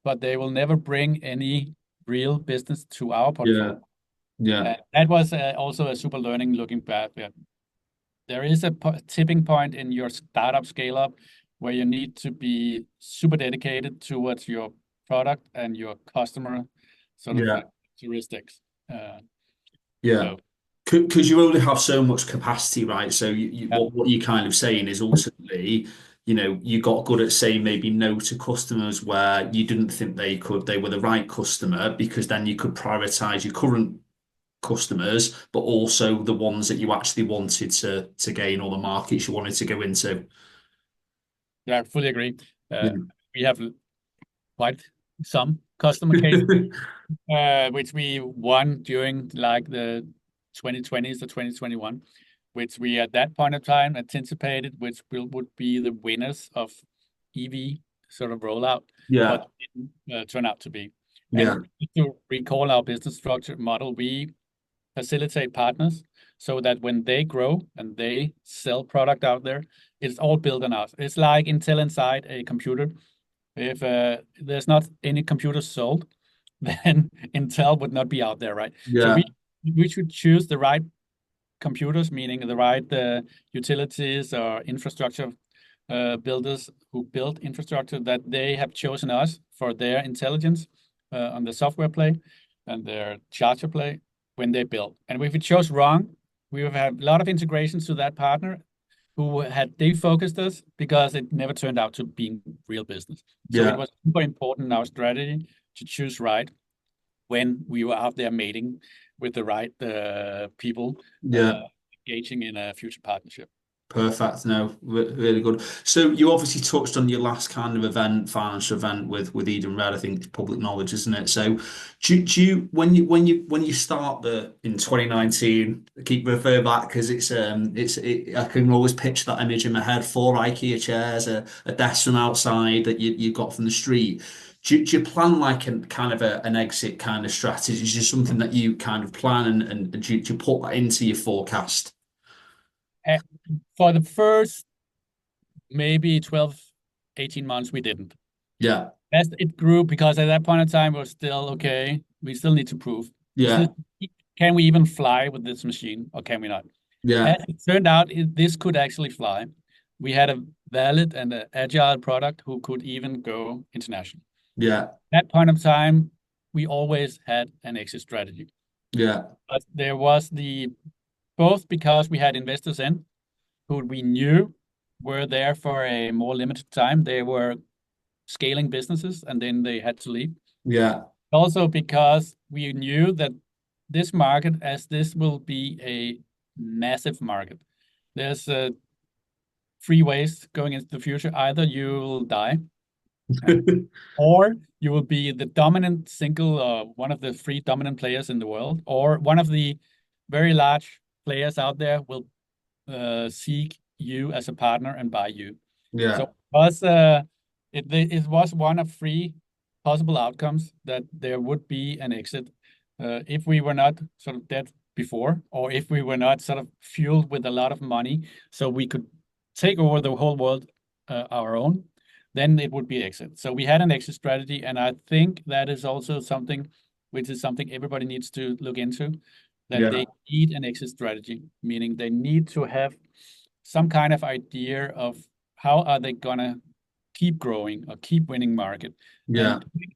but they will never bring any real business to our Yeah. portfolio. Yeah. That was also a super learning looking back. There is a tipping point in your startup scale up where you need to be super dedicated towards your product and your customer sort of Yeah. characteristics. Uh, Yeah. so Because you only have so much capacity, right? So yeah, what you're kind of saying is ultimately, you got good at saying maybe no to customers where you didn't think they were the right customer, because then you could prioritize your current customers, but also the ones that you actually wanted to gain, or the markets you wanted to go into. yeah, I fully agree. Yeah. We have quite some customer cases which we won during like the 2020s to 2021, which we at that point of time anticipated which would be the winners of EV sort of rollout, Yeah. but didn't turn out to be. Yeah. And to recall our business structure model, we facilitate partners so that when they grow and they sell product out there, it's all built on us. It's like Intel inside a computer. If there's not any computers sold, then Intel would not be out there, right? So Yeah. we should choose the right computers, meaning the right utilities or infrastructure builders who build infrastructure, that they have chosen us for their intelligence on the software play and their charger play when they build. And if we chose wrong, we would have a lot of integrations to that partner who had defocused us because it never turned out to being real business. So it Yeah. was super important in our strategy to choose right when we were out there mating with the right people Yeah. engaging in a future partnership. Perfect. No, really good. So you obviously touched on your last kind of event, financial event with EdenRed. I think it's public knowledge, isn't it? So do you when you start in 2019, keep refer back because I can always picture that image in my head: four IKEA chairs, a desk from outside that you got from the street. Do you plan like an exit kind of strategy? Is it something that you kind of plan, and do you put that into your forecast? Uh, for the first maybe 12, 18 months, we didn't. Yeah. As it grew, because at that point in time, we were still okay. We still need to prove. Yeah. Can we even fly with this machine or can we not? Yeah. As it turned out, this could actually fly. We had a valid and agile product who could even go international. Yeah. At that point of time, we always had an exit strategy. Yeah. But there was both because we had investors in who we knew were there for a more limited time. They were scaling businesses and then they had to leave. Yeah. Also because we knew that this market, as this will be a massive market, there's three ways going into the future. Either you will die, or you will be the dominant single, one of the three dominant players in the world, or one of the very large players out there will seek you as a partner and buy you. So Yeah. it was one of three possible outcomes that there would be an exit if we were not sort of dead before, or if we were not sort of fueled with a lot of money, so we could take over the whole world our own, then it would be exit. So we had an exit strategy, and I think that is also something which is something everybody needs to look into, that Yeah. they need an exit strategy, meaning they need to have some kind of idea of how are they gonna keep growing or keep winning market? Yeah. And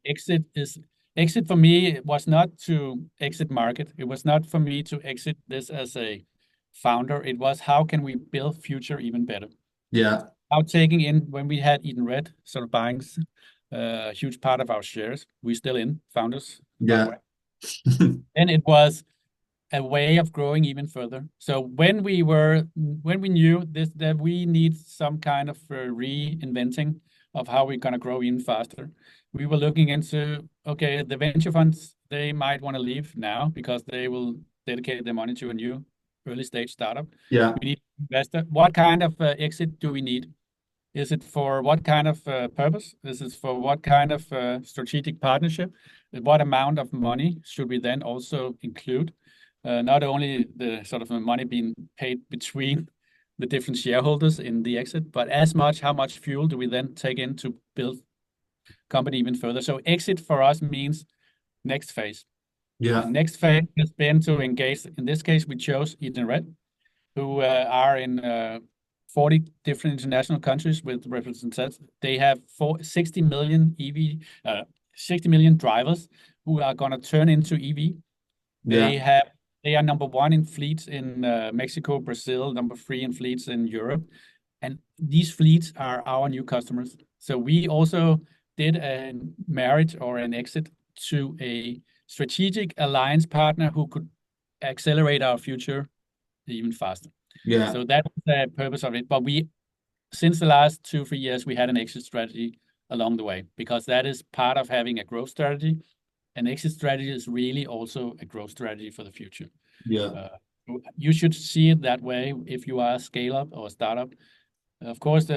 exit for me was not to exit market. It was not for me to exit this as a founder. It was how can we build future even better? Yeah. How taking in when we had EdenRed sort of buying a huge part of our shares. We still in founders, by the Yeah. way. And it was a way of growing even further. So when we knew this that we need some kind of reinventing of how we're going to grow even faster, we were looking into okay, the venture funds they might want to leave now because they will dedicate their money to a new early stage startup. Yeah. We need investor. What kind of exit do we need? Is it for what kind of purpose? Is it for what kind of strategic partnership? What amount of money should we then also include? Not only the sort of money being paid between the different shareholders in the exit, but as much how much fuel do we then take in to build company even further? So exit for us means next phase. Yeah. And next phase has been to engage. In this case, we chose EdenRed, who are in 40 different international countries with representatives. They have 60 million EV, 60 million drivers who are going to turn into EV. Yeah. They are number one in fleets in Mexico, Brazil, number three in fleets in Europe. And these fleets are our new customers. So we also did a marriage or an exit to a strategic alliance partner who could accelerate our future even faster. Yeah. So that's the purpose of it. But since the last 2-3 years, we had an exit strategy along the way because that is part of having a growth strategy. An exit strategy is really also a growth strategy for the future. Yeah. You should see it that way if you are a scale up or a startup. Of course,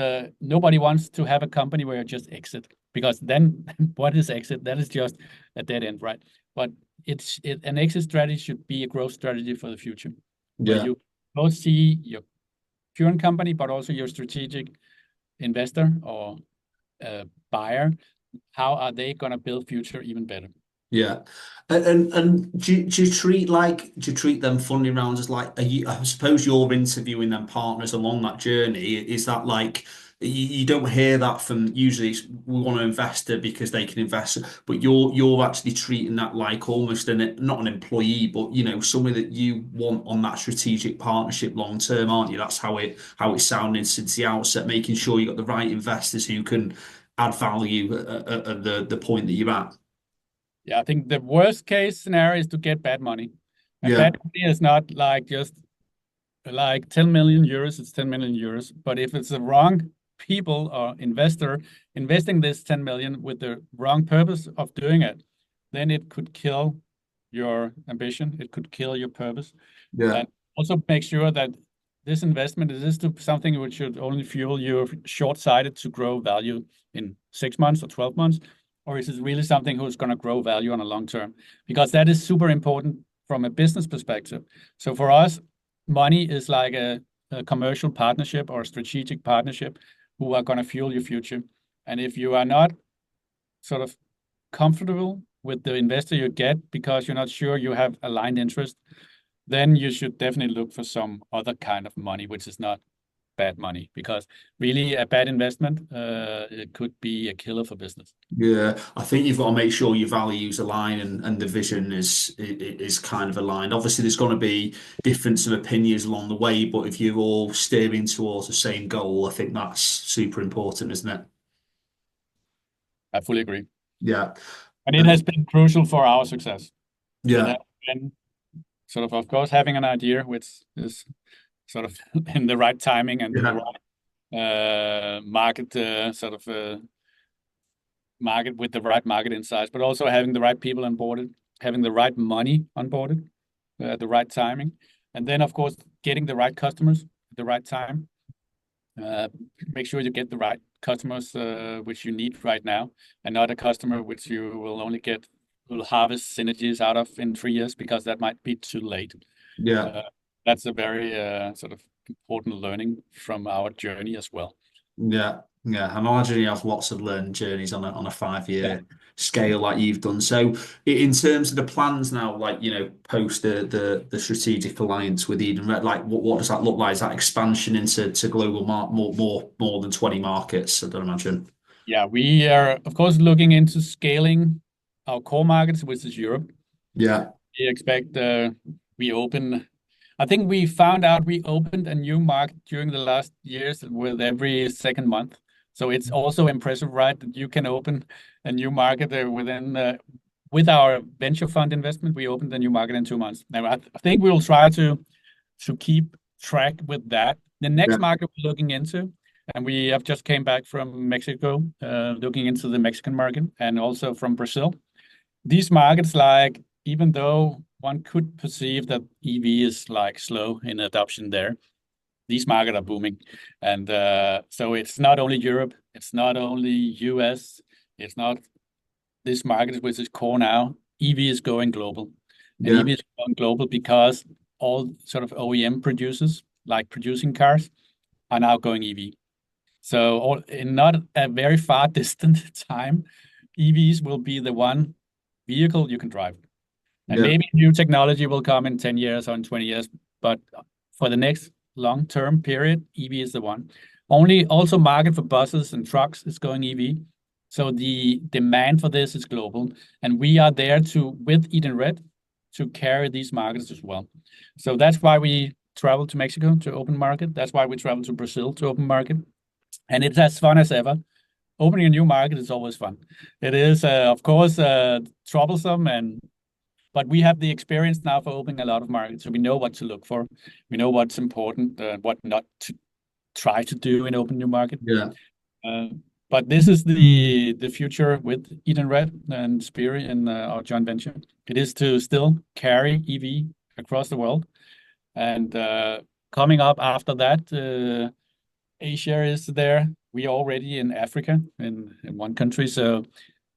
nobody wants to have a company where you just exit because then what is exit? That is just a dead end, right? But an exit strategy should be a growth strategy for the future where Yeah. you both see your current company, but also your strategic investor or buyer. How are they going to build future even better? Yeah. And do you treat them funding rounds as like I suppose you're interviewing them partners along that journey. Is that like you don't hear that from usually we want an investor because they can invest, but you're actually treating that like almost not an employee, but somebody that you want on that strategic partnership long term, aren't you? That's how it's sounding since the outset, making sure you got the right investors who can add value at the point that you're at. Yeah, I think the worst case scenario is to get bad money. And Yeah. bad money is not like just like 10 million euros, it's 10 million euros. But if it's the wrong people or investor investing this 10 million with the wrong purpose of doing it, then it could kill your ambition. It could kill your purpose. Yeah. And also make sure that this investment is this to something which should only fuel you short-sighted to grow value in 6 months or 12 months, or is it really something who's going to grow value on a long term? Because that is super important from a business perspective. So for us, money is like a commercial partnership or a strategic partnership who are going to fuel your future. And if you are not sort of comfortable with the investor you get because you're not sure you have aligned interest, then you should definitely look for some other kind of money, which is not bad money, because really a bad investment, it could be a killer for business. Yeah, I think you've got to make sure your values align and the vision is kind of aligned. Obviously, there's going to be difference of opinions along the way, but if you're all steering towards the same goal, I think that's super important, isn't it? I fully agree. Yeah. And it has Um, been crucial for our success. It yeah. has been of course, having an idea which is sort of in the right timing and in the Yeah. right market, market with the right market insights, but also having the right people on board, having the right money on board, the right timing, and then of course getting the right customers at the right time. Uh, Make sure you get the right customers which you need right now, and not a customer which you will only will harvest synergies out of in 3 years because that might be too late. Yeah. Uh, that's a very sort of important learning from our journey as well. Yeah, yeah. I imagine you have lots of learning journeys on a Yeah. 5 year scale like you've done. So, in terms of the plans now, like post the strategic alliance with EdenRed, like what does that look like? Is that expansion into global more than 20 markets? I don't imagine. Yeah, we are, of course, looking into scaling our core markets, which is Europe. Yeah, We expect we open. I think we found out we opened a new market during the last years with every second month. So it's also impressive, right, that you can open a new market within with our venture fund investment. We opened a new market in 2 months. Now I think we will try to keep track with that. The next yeah, market we're looking into, and we have just came back from Mexico, looking into the Mexican market, and also from Brazil. These markets, like, even though one could perceive that EV is like slow in adoption there, these markets are booming. And so it's not only Europe, it's not only US, it's not this market which is core now. EV is going global. And yeah, EV is going global because all sort of OEM producers, like producing cars, are now going EV. So in not a very far distant time, EVs will be the one vehicle you can drive. And yeah, maybe new technology will come in 10 years or in 20 years, but for the next long-term period, EV is the one. Only also market for buses and trucks is going EV. So the demand for this is global, and we are there with EdenRed, to carry these markets as well. So that's why we travel to Mexico to open market. That's why we travel to Brazil to open market. And it's as fun as ever. Opening a new market is always fun. It is, of course, troublesome, but we have the experience now for opening a lot of markets, so we know what to look for. We know what's important, what not to try to do in open new market. yeah, Uh, but this is the future with EdenRed and Spirii and our joint venture. It is to still carry EV across the world, and coming up after that, Asia is there. We are already in Africa in one country, so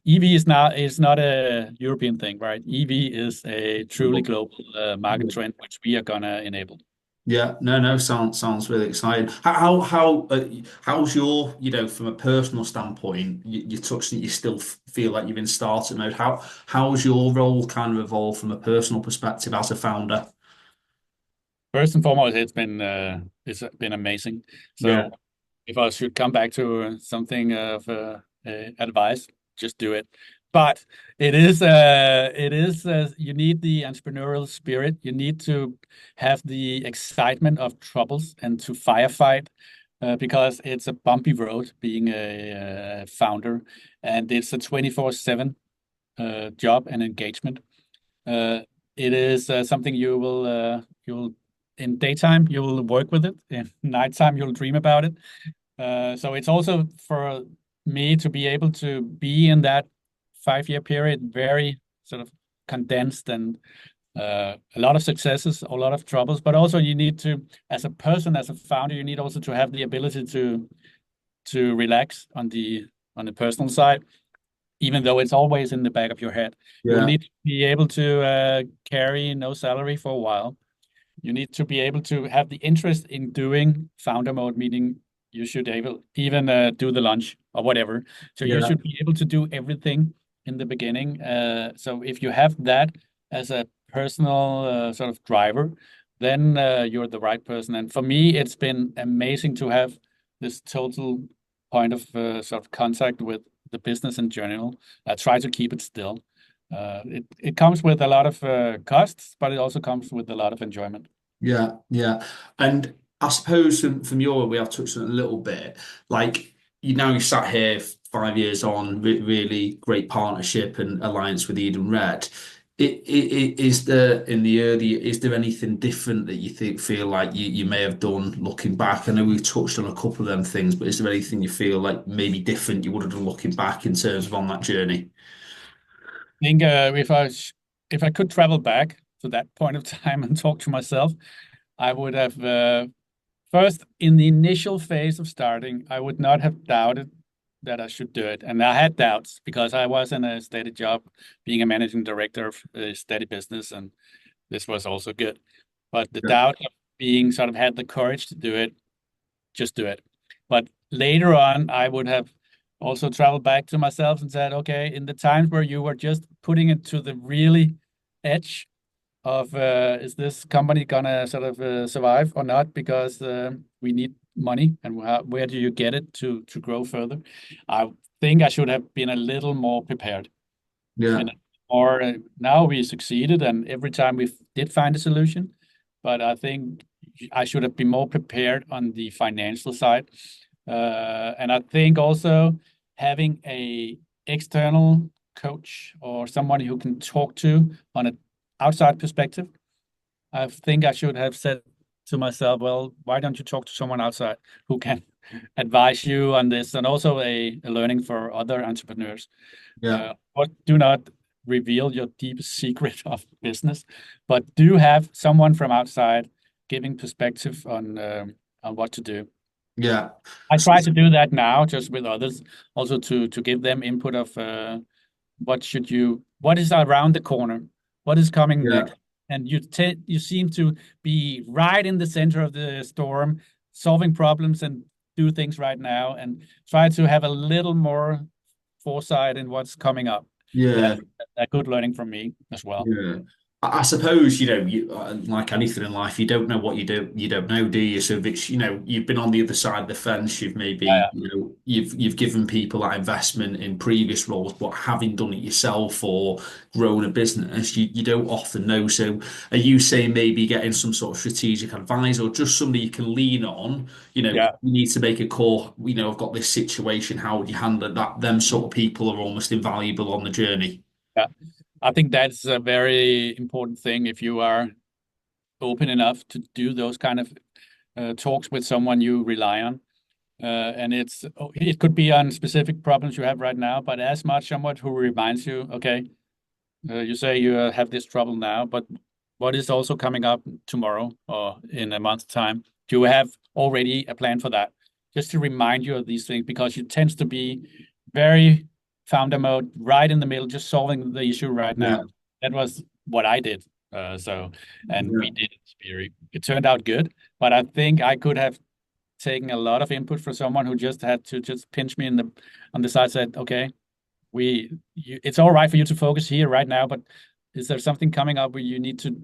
EV is not a European thing, right? EV is a truly global market trend, which we are gonna enable. yeah. No, no, sounds really exciting. How's your, from a personal standpoint, you touched that you still feel like you're in startup mode. How's your role kind of evolved from a personal perspective as a founder? First and foremost, it's been amazing. Yeah, So if I should come back to something of advice, just do it. But it is you need the entrepreneurial spirit. You need to have the excitement of troubles and to firefight, because it's a bumpy road being a founder, and it's a 24/7 job and engagement. Uh, it is something you'll in daytime you will work with it. In nighttime you'll dream about it. So it's also for me to be able to be in that 5 year period, very sort of condensed, and a lot of successes, a lot of troubles, but also you need to, as a person, as a founder, you need also to have the ability to relax on the personal side, even though it's always in the back of your head. You will yeah, need to be able to carry no salary for a while. You need to be able to have the interest in doing founder mode, meaning you should able even do the lunch or whatever. So you yeah, should be able to do everything in the beginning. So if you have that as a personal sort of driver, then you're the right person. And for me, it's been amazing to have this total point of sort of contact with the business in general. I try to keep it still. It comes with a lot of costs, but it also comes with a lot of enjoyment. yeah, yeah. And I suppose from your, we have touched on it a little bit. Like, you sat here 5 years on, really great partnership and alliance with EdenRed. Is there in the early, is there anything different that you feel like you may have done looking back? I know we've touched on a couple of them things, but is there anything you feel like maybe different you would have done looking back in terms of on that journey? I think if I could travel back to that point of time and talk to myself, I would have first, in the initial phase of starting, I would not have doubted that I should do it. And I had doubts because I was in a steady job, being a managing director of a steady business, and this was also good. But the Yeah, doubt of being sort of had the courage to do it, just do it. But later on, I would have also traveled back to myself and said, okay, in the times where you were just putting it to the really edge of is this company gonna sort of survive or not? Because we need money, and where do you get it to grow further? I think I should have been a little more prepared. Yeah. And or now we succeeded, and every time we did find a solution, but I think I should have been more prepared on the financial side. And I think also having a external coach or someone who can talk to on an outside perspective. I think I should have said to myself, well, why don't you talk to someone outside who can advise you on this, and also a learning for other entrepreneurs. Yeah. But do not reveal your deepest secret of business, but do have someone from outside giving perspective on what to do. Yeah. I try to do that now, just with others, also to give them input of what is around the corner, what is coming Yeah. next, and you seem to be right in the center of the storm, solving problems and do things right now, and try to have a little more foresight in what's coming up. Yeah. That's a good learning from me as well. Yeah. I suppose, like anything in life, you don't know what you don't know, do you? So if it's, you've been on the other side of the fence, you've maybe, Yeah, you've given people that investment in previous roles, but having done it yourself or grown a business, you don't often know. So are you saying maybe getting some sort of strategic advice or just somebody you can lean on? yeah, You need to make a call, I've got this situation, how would you handle it? That them sort of people are almost invaluable on the journey. yeah. I think that's a very important thing if you are open enough to do those kind of talks with someone you rely on. And it could be on specific problems you have right now, but as much someone who reminds you, okay, you say you have this trouble now, but what is also coming up tomorrow or in a month's time? Do you have already a plan for that? Just to remind you of these things, because you tends to be very founder mode, right in the middle, just solving the issue right Yeah. now. That was what I did. And Yeah. we did it, Spirii. It turned out good, but I think I could have taken a lot of input for someone who just had to just pinch me on the side, said, okay, it's all right for you to focus here right now, but is there something coming up where you need to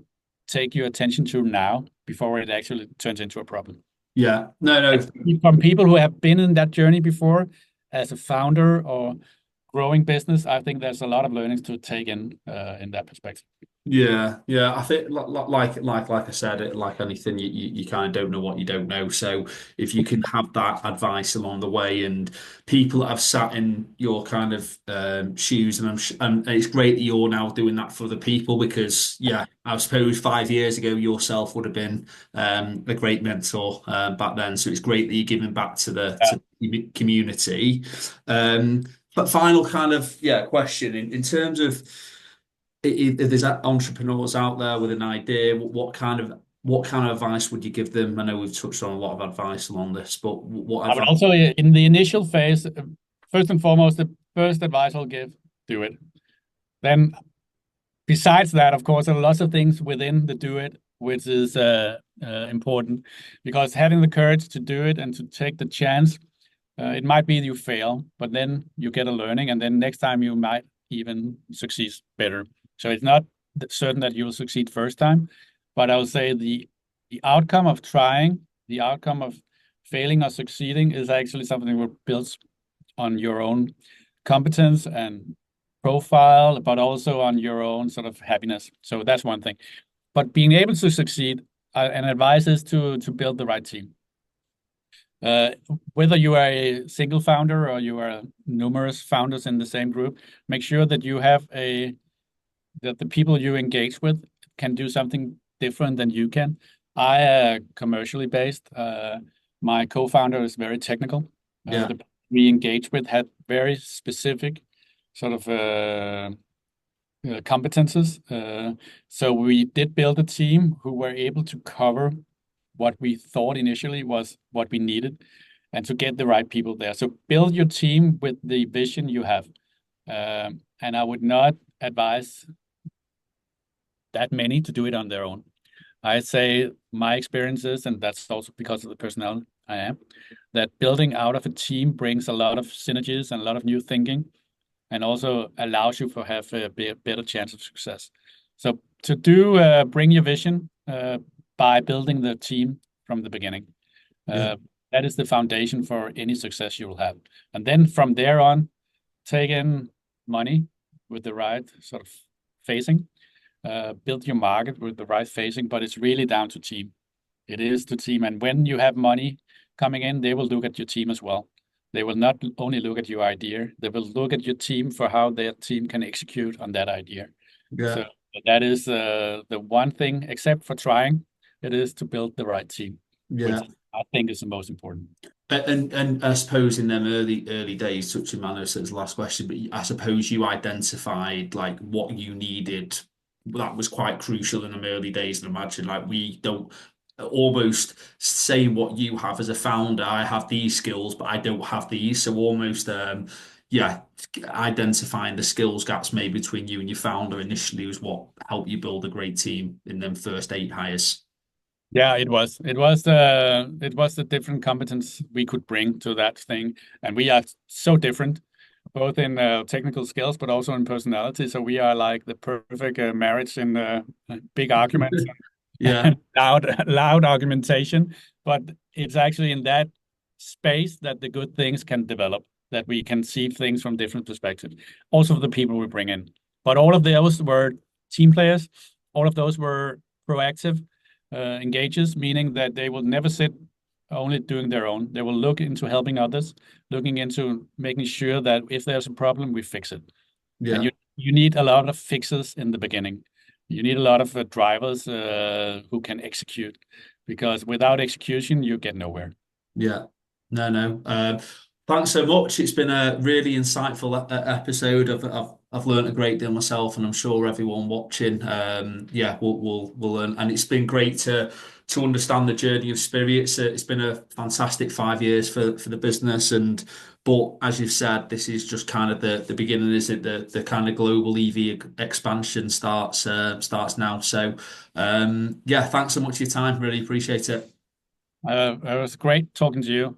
take your attention to now before it actually turns into a problem? Yeah. No, no. And from people who have been in that journey before as a founder or growing business, I think there's a lot of learnings to take in that perspective. Yeah, yeah. I think like I said, like anything, you kind of don't know what you don't know. So if you can have that advice along the way, and people that have sat in your kind of shoes, and it's great that you're now doing that for the people because yeah, I suppose 5 years ago yourself would have been a great mentor back then. So it's great that you're giving back to the Yeah. community. But final kind of question in terms of if there's entrepreneurs out there with an idea, what kind of advice would you give them? I know we've touched on a lot of advice along this, but what I would advice? also, in the initial phase, first and foremost, the first advice I'll give, do it. Then, besides that, of course, there are lots of things within the do it, which is important, because having the courage to do it and to take the chance, it might be you fail, but then you get a learning, and then next time you might even succeed better. So it's not certain that you will succeed first time, but I would say the outcome of trying, the outcome of failing or succeeding is actually something that builds on your own competence and profile, but also on your own sort of happiness. So that's one thing. But being able to succeed, and advice is to build the right team. Uh, Whether you are a single founder or you are numerous founders in the same group, make sure that that the people you engage with can do something different than you can. I commercially based. My co-founder is very technical. Yeah, The we engage with had very specific sort of competences. So we did build a team who were able to cover what we thought initially was what we needed and to get the right people there. So build your team with the vision you have. And I would not advise that many to do it on their own. I'd say my experiences, and that's also because of the I am, that building out of a team brings a lot of synergies and a lot of new thinking, and also allows you to have a better chance of success. So to bring your vision by building the team from the beginning. Yeah. That is the foundation for any success you will have. And then from there on, take in money with the right sort of phasing, build your market with the right phasing, but it's really down to team. It is the team. And when you have money coming in, they will look at your team as well. They will not only look at your idea, they will look at your team for how their team can execute on that idea. Yeah. So that is the one thing, except for trying, it is to build the right team, which Yeah. I think is the most important. And I suppose in them early days, touching man, as the last question, but I suppose you identified like what you needed. That was quite crucial in them early days. And imagine like we don't almost say what you have as a founder. I have these skills, but I don't have these. So almost yeah, identifying the skills gaps maybe between you and your founder initially was what helped you build a great team in them first 8 hires. Yeah, it was the different competence we could bring to that thing, and we are so different, both in technical skills, but also in personality. So we are like the perfect marriage in big arguments Yeah. and loud argumentation. But it's actually in that space that the good things can develop, that we can see things from different perspectives. Also, the people we bring in, but all of those were team players. All of those were proactive engages, meaning that they will never sit only doing their own. They will look into helping others, looking into making sure that if there's a problem, we fix it. And Yeah. you need a lot of fixers in the beginning. You need a lot of drivers who can execute, because without execution, you get nowhere. Yeah. No, no. Thanks so much. It's been a really insightful episode. I've learned a great deal myself, and I'm sure everyone watching, yeah, will learn. And it's been great to understand the journey of Spirii. It's been a fantastic 5 years for the business, and but as you've said, this is just kind of the beginning. Is it the kind of global EV expansion starts now? So, yeah, thanks so much for your time. Really appreciate it. It was great talking to you.